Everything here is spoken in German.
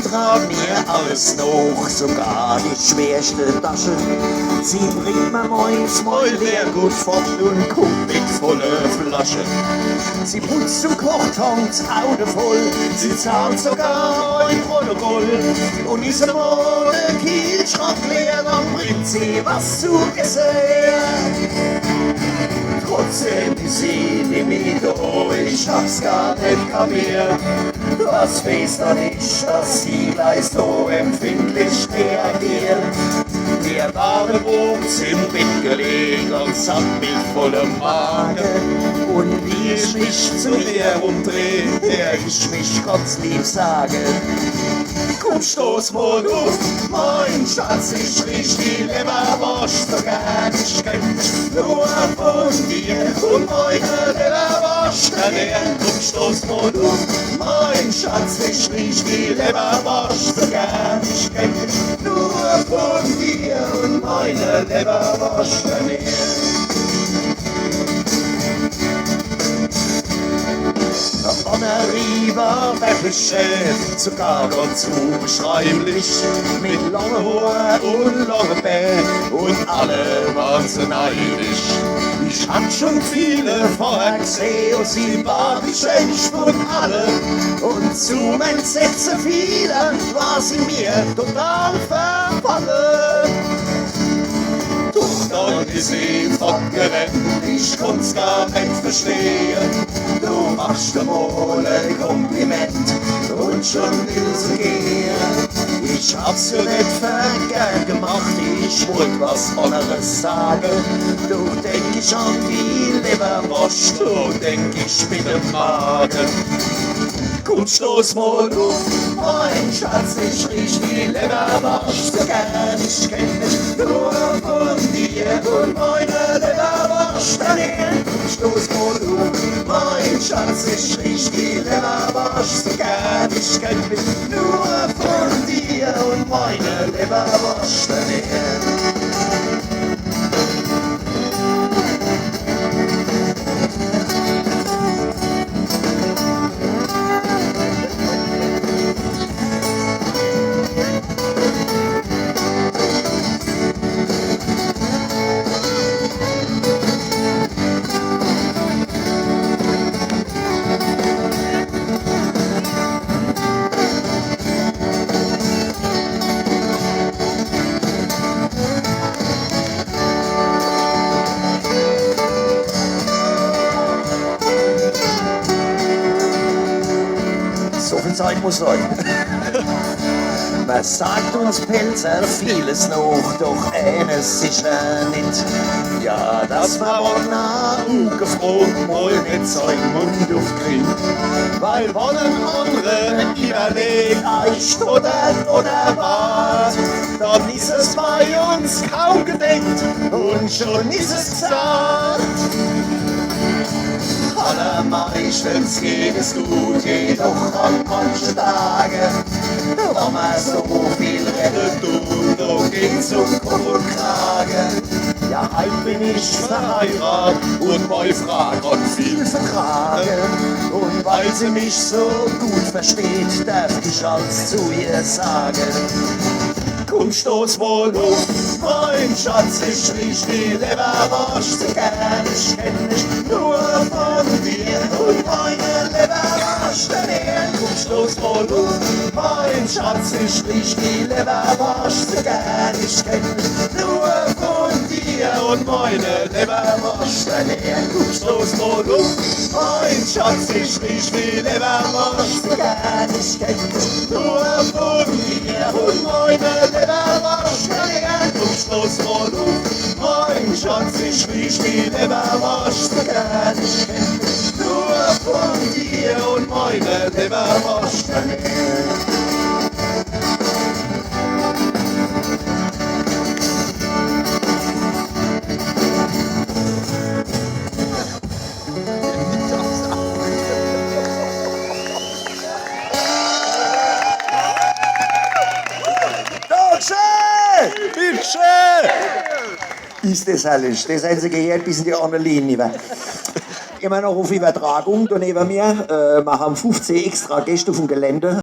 trag mir alles noch, sogar die schwerste Tasche. Sie bringt mir manchmal leer gut fort und kommt mit voller Flasche. Sie putzt und kocht, hangt das Auto voll, sie zahlt sogar ein Protokoll. Und ist einmal der Kühlschrank leer, dann bringt sie was zu essen. Trotzdem ist sie nicht mehr da, ich hab's gar nicht kapiert. Was weiß doch nicht, dass sie gleich so empfindlich reagiert. Der Badewurz im Bett gelegen und sagt mit vollem Magen. Und wie ich mich zu ihr umdreh, der ich mich ganz lieb sage. Komm, stoß mal auf, mein Schatz, ich riech die Leberwurst so gern. Ich kenn mich nur von dir und meine Leberwurst ernähren. Komm, stoß mal auf, mein Schatz, ich riech die Leberwurst so gern. Ich kenn mich nur von dir und meine Leberwurst ernähren. Honoré war wirklich Chef, sogar ganz unbeschreiblich. Mit langem Haar und langem Bett und alle waren so neidisch. Ich hab schon viele vorher gesehen und sie war die schönste von allen. Und zum Entsetzen vieler war sie mir total verfallen. Dann ist sie fortgerannt, ich konnt's gar nicht verstehen. Du machst dir mal ein Kompliment und schon will sie gehen. Ich hab's ja nicht verkehrt gemacht, ich wollt was anderes sagen. Doch denk ich an die Leberwurst und denk ich mit dem Magen. Komm, stoß mal auf, mein Schatz, ich riech die Leberwurst so gern. Ich kenn mich nur von dir und meine Leberwurst ernähren. Komm, stoß mal auf, mein Schatz, ich riech die Leberwurst so gern. Ich kenn mich nur von dir und meine Leberwurst ernähren. So viel Zeit muss sein. Man sagt uns Pelzer vieles noch, doch eines sicher nicht. Ja, dass man morgen ungefroren mal nicht seinen Mund aufkriegt. Weil wollen andere überlegt, euch stottert oder wart, dann ist es bei uns kaum gedeckt und schon ist es gesagt. Allermeistens geht es gut, jedoch an manchen Tagen, wenn man so viel redet tut, da geht's um Kopf und Kragen. Ja, heim bin ich verheiratet und meine Frau hat viel vertragen. Und weil sie mich so gut versteht, darf ich alles zu ihr sagen. Komm, stoß mal auf, mein Schatz, ich riech die Leberwurst so gern. Ich kenn mich nur von dir und meine Leberwurst ernähren. Komm, stoß mal auf, mein Schatz, ich riech die Leberwurst so gern. Ich kenn mich nur von dir und meine Leberwurst ernähren. Komm, stoß mal auf, mein Schatz, ich riech die Leberwurst so gern. Ich kenn mich nur von dir und meine Leberwurst ernähren. Komm, stoß mal auf, mein Schatz, ich riech die Leberwurst so gern. Ich kenn mich nur von dir und meine Leberwurst ernähren. Ist das alles? Das einzige gehört bis in die andere Linie. Immer noch auf Übertragung, da neben mir. Wir haben 15 extra Gäste auf dem Gelände.